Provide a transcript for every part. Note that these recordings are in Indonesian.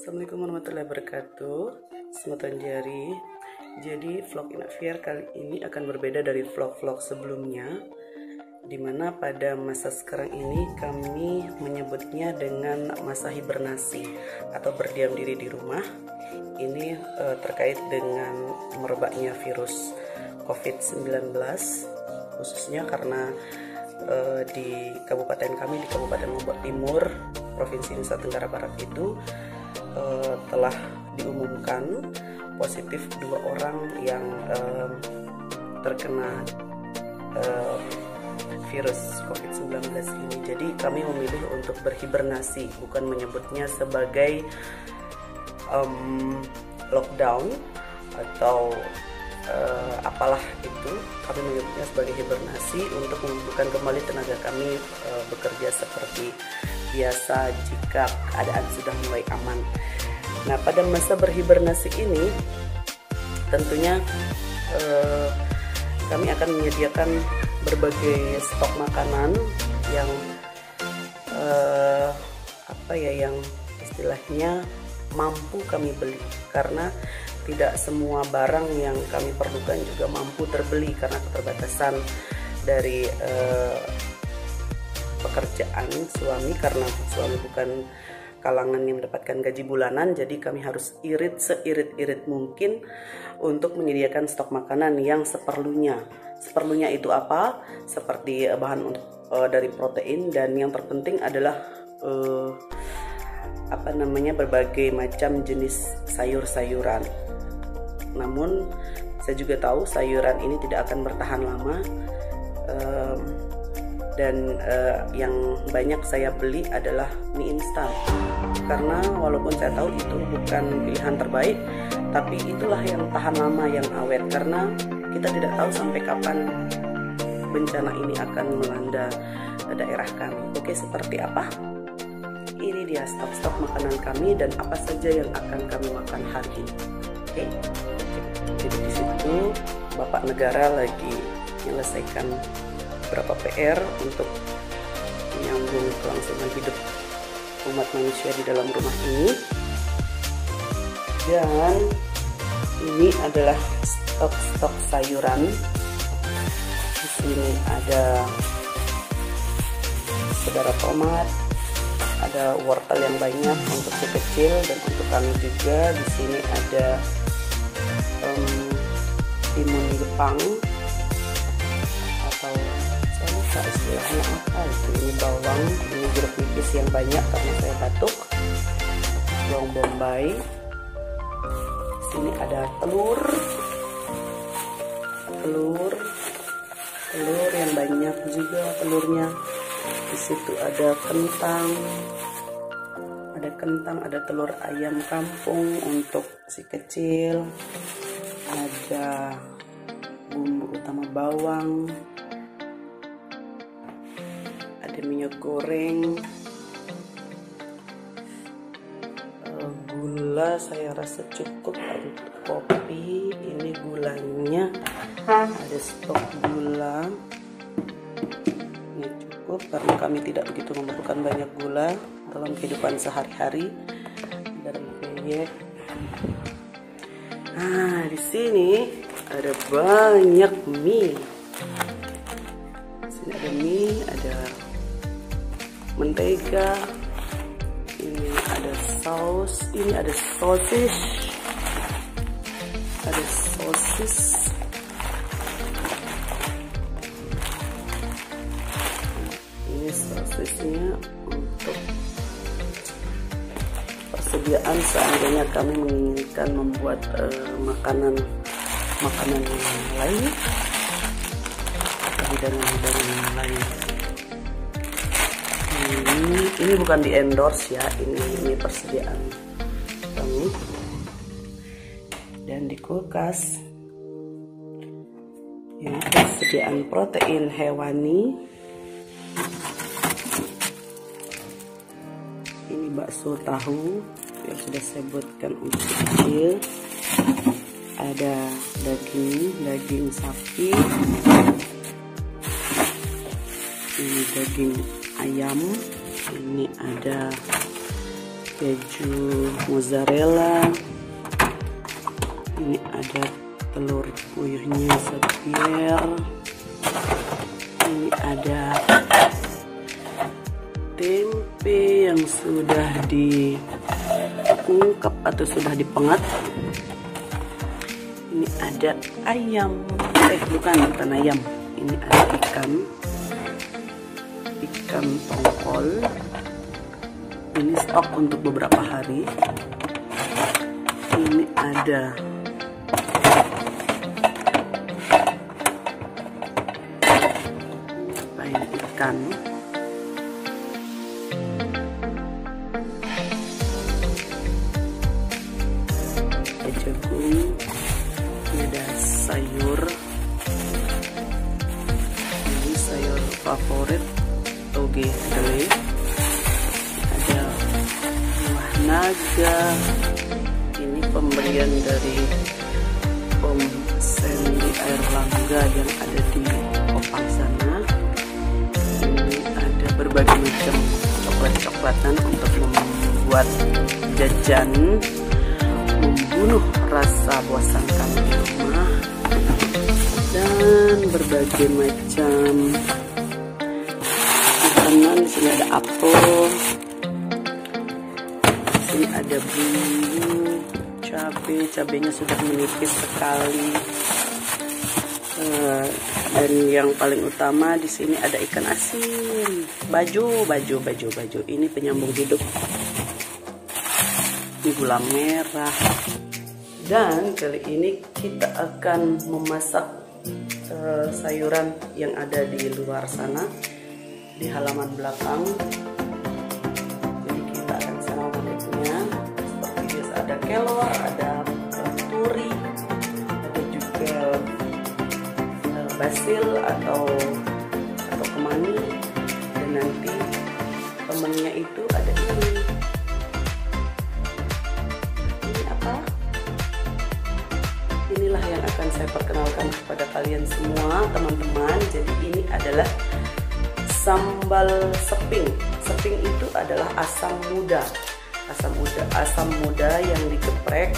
Assalamualaikum warahmatullahi wabarakatuh. Selamat Jari. Jadi vlog Inaviar kali ini akan berbeda dari vlog-vlog sebelumnya, dimana pada masa sekarang ini kami menyebutnya dengan masa hibernasi atau berdiam diri di rumah. Ini terkait dengan merebaknya virus COVID-19, khususnya karena di kabupaten kami, di Kabupaten Lombok Timur, Provinsi Nusa Tenggara Barat itu telah diumumkan positif 2 orang yang terkena virus COVID-19 ini. Jadi kami memilih untuk berhibernasi, bukan menyebutnya sebagai lockdown atau apalah itu. Kami menyebutnya sebagai hibernasi untuk mengumpulkan kembali tenaga kami bekerja seperti biasa jika keadaan sudah mulai aman. Nah, pada masa berhibernasi ini tentunya kami akan menyediakan berbagai stok makanan yang yang istilahnya mampu kami beli, karena tidak semua barang yang kami perlukan juga mampu terbeli karena keterbatasan dari pekerjaan suami, karena suami bukan kalangan yang mendapatkan gaji bulanan. Jadi kami harus irit seirit-irit mungkin untuk menyediakan stok makanan yang seperlunya. Seperlunya itu apa? Seperti bahan dari protein, dan yang terpenting adalah berbagai macam jenis sayur-sayuran. Namun saya juga tahu sayuran ini tidak akan bertahan lama, dan yang banyak saya beli adalah mie instan, karena walaupun saya tahu itu bukan pilihan terbaik, tapi itulah yang tahan lama, yang awet, karena kita tidak tahu sampai kapan bencana ini akan melanda daerah kami. Oke, seperti apa? Ini dia stok-stok makanan kami dan apa saja yang akan kami makan hari ini. Oke. Jadi di situ Bapak Negara lagi menyelesaikan beberapa PR untuk menyambung kelangsungan hidup umat manusia di dalam rumah ini. Dan ini adalah stok-stok sayuran. Di sini ada saudara tomat, ada wortel yang banyak untuk si kecil, dan untuk kami juga di sini ada timun Jepang, atau saya lupa istilahnya apa itu. Ini bawang, ini jeruk nipis yang banyak karena saya batuk, bawang bombay. Sini ada telur yang banyak juga telurnya. Di situ ada kentang, ada telur ayam kampung untuk si kecil, ada bumbu utama bawang, ada minyak goreng, gula saya rasa cukup, untuk kopi ini gulanya ada stok gula. Ini cukup karena kami tidak begitu memerlukan banyak gula dalam kehidupan sehari-hari. Dalam proyek. Nah, di sini ada banyak mie. Di sini ada mie, ada mentega, ini ada saus, ini ada sosis, ini sosisnya untuk persediaan seandainya kami menginginkan membuat makanan yang lain, hidangan yang lain. Ini bukan di endorse ya, ini persediaan kami. Dan di kulkas ini persediaan protein hewani. Ini bakso tahu yang sudah saya buatkan untuk kecil. Ada daging sapi, ini daging ayam, ini ada keju mozzarella, ini ada telur puyuhnya sepier, ini ada tempe yang sudah diungkep atau sudah dipengat, ini ada ayam, bukan ayam, ini ada ikan tongkol, ini stok untuk beberapa hari, ini ada ikan, jagung, ini ada sayur, ini sayur favorit toge gele, ada buah naga, ini pemberian dari Om Sandy Air Langga yang ada di Kopang sana. Ini ada berbagai macam coklat-coklatan untuk membuat jajan, membunuh rasa bosan kami di rumah, dan berbagai macam makanan. Di sini ada apel, di sini ada bumbu, cabenya sudah menipis sekali. Dan yang paling utama di sini ada ikan asin, baju. Ini penyambung hidup. Ini gula merah. Dan kali ini kita akan memasak sayuran yang ada di luar sana, di halaman belakang. Jadi kita akan sama bentuknya seperti biasa, ada kelor, ada turi, ada juga basil atau kemangi, dan nanti temennya itu ada ini apa? Inilah yang akan saya perkenalkan kepada kalian semua teman-teman. Jadi ini adalah sambal seping. Seping itu adalah asam muda yang digeprek,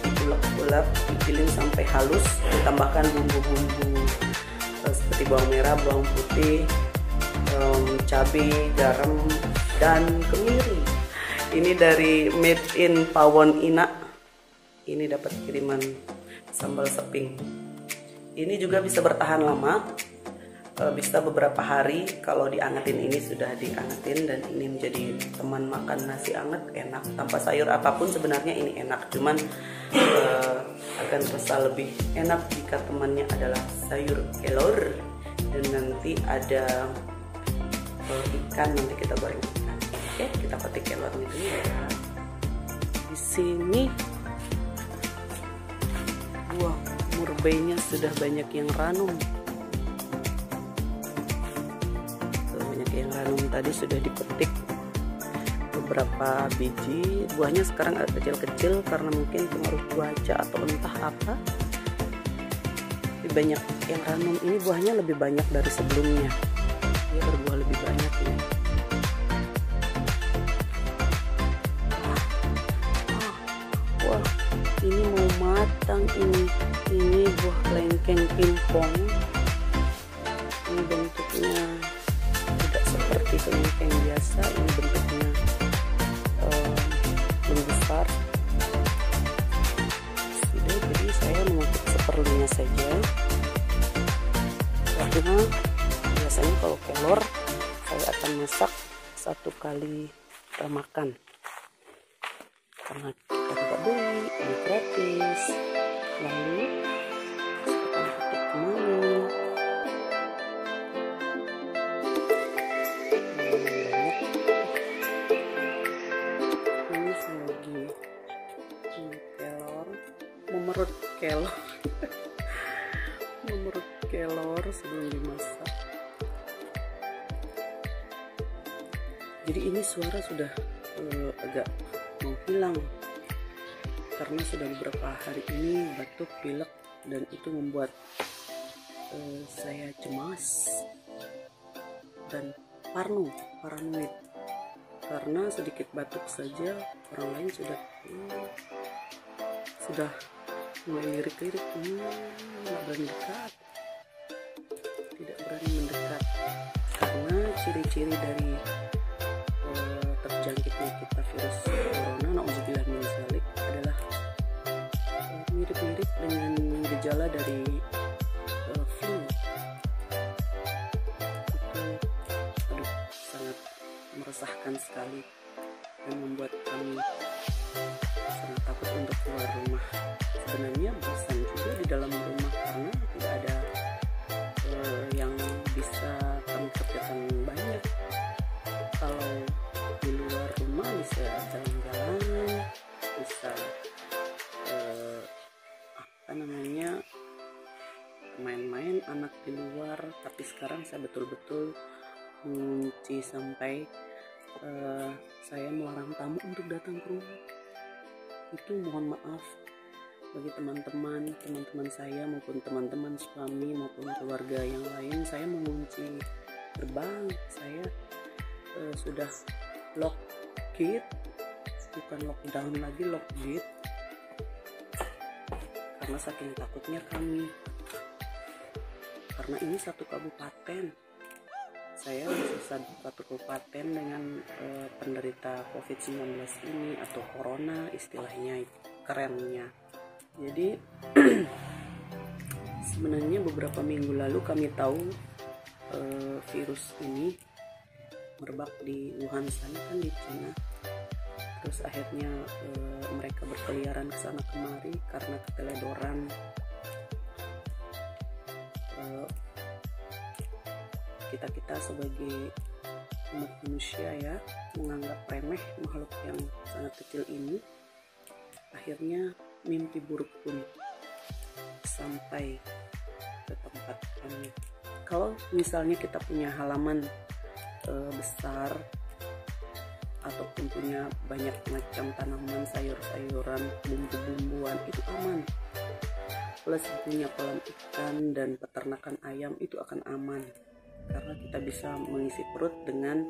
diulek-ulek, digiling sampai halus, ditambahkan bumbu-bumbu seperti bawang merah, bawang putih, cabai, garam, dan kemiri. Ini dari Made in Pawon Ina. Ini dapat kiriman sambal seping. Ini juga bisa bertahan lama, bisa beberapa hari kalau diangetin. Ini sudah diangetin dan ini menjadi teman makan nasi anget, enak. Tanpa sayur apapun sebenarnya ini enak, cuman akan terasa lebih enak jika temannya adalah sayur kelor. Dan nanti ada ikan, nanti kita goreng ikan. Oke, kita petik kelornya dulu ya. Di sini buah murbeinya sudah banyak yang ranum. Tadi sudah dipetik beberapa biji. Buahnya sekarang agak kecil-kecil karena mungkin pengaruh cuaca atau entah apa. Lebih banyak yang ranum. Ini buahnya lebih banyak dari sebelumnya. Dia berbuah lebih banyak ya. Wah, ini mau matang ini. Ini buah kelengkeng pimpong. Ini bentuknya seperti kelengkeng biasa, ini bentuknya lebih besar. Sudah, jadi saya menutup seperlunya saja. Karena biasanya kalau kelor saya akan masak 1 kali per makan. Karena kita tidak beli, ini gratis. Lalu kita petik kemana? Memerut kelor sebelum dimasak. Jadi ini suara sudah agak mau hilang karena sudah beberapa hari ini batuk, pilek, dan itu membuat saya cemas dan paranoid. karena sedikit batuk saja orang lain sudah mulai lirik-lirik, nggak berani dekat, tidak berani mendekat, karena ciri-ciri dari terjangkitnya kita virus corona, na'udzubillah min dzalik, adalah mirip-mirip dengan gejala dari flu. Itu sangat meresahkan sekali dan membuat kami sangat takut untuk keluar rumah. Sebenarnya bosan juga di dalam rumah karena tidak ada yang bisa kami kerjakan banyak. Kalau di luar rumah bisa jalan-jalan, bisa main-main anak di luar. Tapi sekarang saya betul-betul mengunci sampai saya melarang tamu untuk datang ke rumah. Itu mohon maaf bagi teman-teman saya maupun teman-teman suami maupun keluarga yang lain. Saya mengunci gerbang, saya sudah lock gate, bukan lockdown lagi, lock gate, karena saking takutnya kami. Karena ini satu kabupaten, saya satu kabupaten dengan penderita COVID-19 ini, atau corona istilahnya kerennya. Jadi sebenarnya beberapa minggu lalu kami tahu virus ini merebak di Wuhan sana, kan di Cina. Terus akhirnya mereka berkeliaran ke sana kemari karena keteledoran kita sebagai umat manusia ya, menganggap remeh makhluk yang sangat kecil ini. Akhirnya mimpi buruk pun sampai ke tempat kami. Kalau misalnya kita punya halaman besar ataupun punya banyak macam tanaman, sayur-sayuran, bumbu-bumbuan, itu aman. Plus punya kolam ikan dan peternakan ayam, itu akan aman, karena kita bisa mengisi perut dengan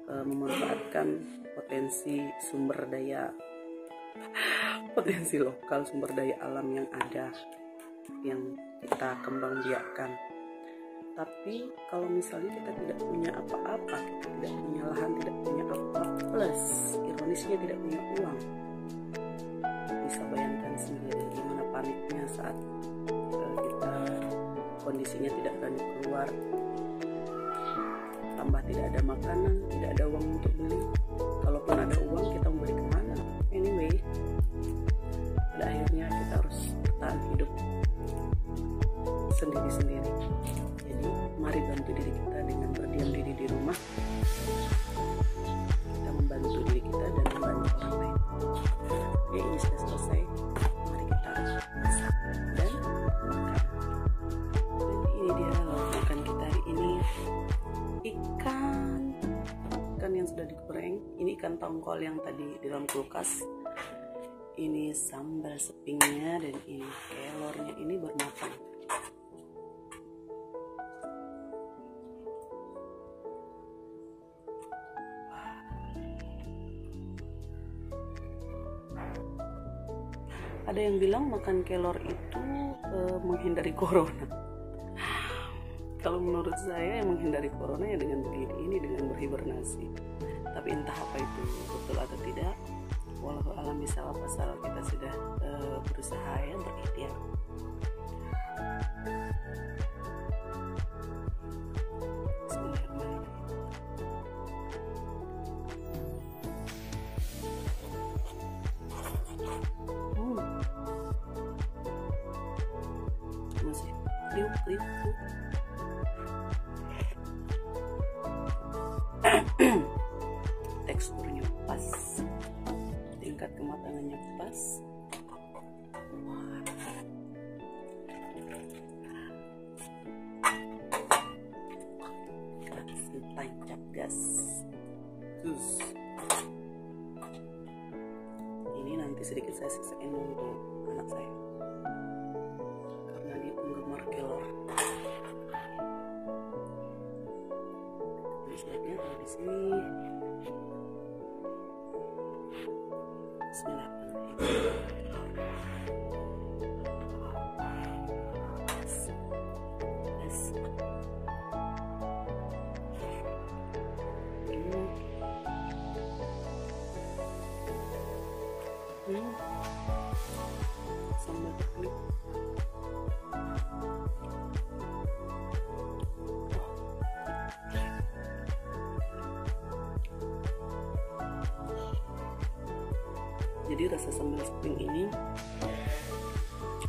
memanfaatkan potensi sumber daya, potensi lokal, sumber daya alam yang ada, yang kita kembang biakkan. Tapi kalau misalnya kita tidak punya apa-apa, kita tidak punya lahan, tidak punya apa, plus ironisnya tidak punya uang, bisa bayangkan sendiri gimana paniknya saat kita kondisinya tidak berani keluar, tambah tidak ada makanan, tidak ada uang untuk beli. Kalaupun ada uang, kita mau beli kemana? Anyway, pada akhirnya kita harus bertahan hidup sendiri-sendiri. Jadi mari bantu diri kita dengan berdiam diri di rumah. Kita membantu diri kita dan membantu orang lain. Oke, ini sudah selesai. Mari kita masak dan makan. Dan ini dia lauk makan kita hari ini. Ikan yang sudah digoreng. Ini ikan tongkol yang tadi di dalam kulkas. Ini sambal sepingnya dan ini kelornya, ini baru matang. Ada yang bilang makan kelor itu menghindari corona. Kalau menurut saya yang menghindari corona ya dengan begini, ini dengan berhibernasi. Tapi entah apa itu betul atau tidak, walau alam bisa pasal kita sudah berusaha ya, berikhtiar. Masih kriuk. Teksturnya pas, tingkat kematangannya pas. Tancap gas. Ini nanti sedikit saya sisain untuk anak saya, karena dia penggemar kelor. Ini sebabnya kalau di sini Sambal kepling. Jadi rasa sambal kepling ini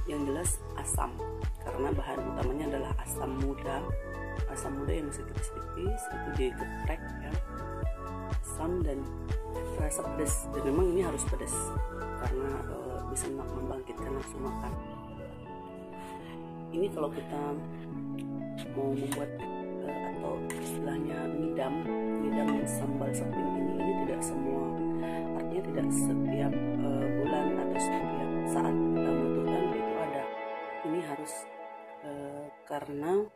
yang jelas asam, karena bahan utamanya adalah asam muda yang masih tipis-tipis, itu digeprek ya, asam dan rasa pedas, dan memang ini harus pedas karena bisa membangkitkan nafsu makan. Ini kalau kita mau membuat atau istilahnya ngidam sambal kepling ini tidak semua, artinya tidak setiap bulan atau setiap saat kita butuhkan itu ada. Ini harus karena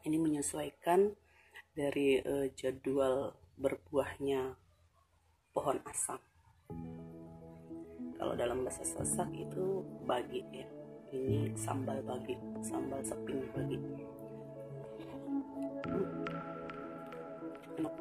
ini menyesuaikan dari jadwal berbuahnya pohon asam. Kalau dalam bahasa Sasak itu bagi ya, ini sambal bagi, sambal seping bagi. Enak.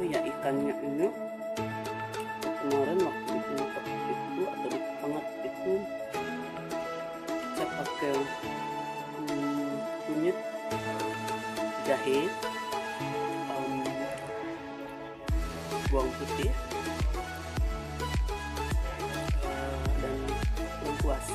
Ya ikannya ini kemarin waktu bikin itu atau di hangat itu saya pakai kunyit, jahe, bawang putih, dan lengkuas.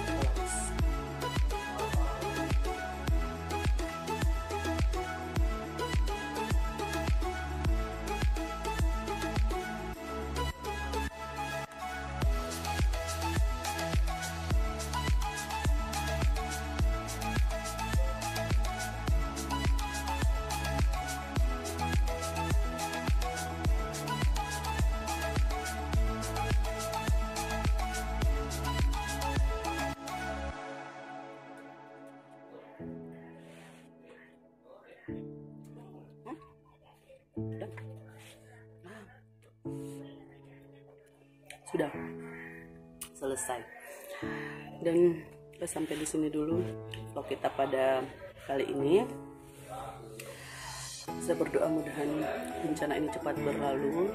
Sudah selesai, dan sampai di sini dulu vlog kita pada kali ini. Saya berdoa mudahan bencana ini cepat berlalu,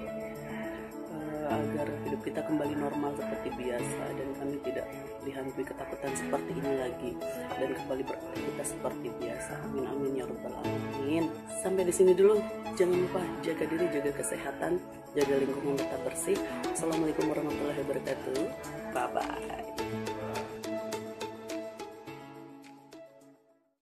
agar hidup kita kembali normal seperti biasa dan kami tidak dihantui ketakutan seperti ini lagi dan kembali beraktivitas seperti biasa. Amin amin ya rabbal alamin. Sampai di sini dulu. Jangan lupa jaga diri, jaga kesehatan, jaga lingkungan tetap bersih. Assalamualaikum warahmatullahi wabarakatuh. Bye bye.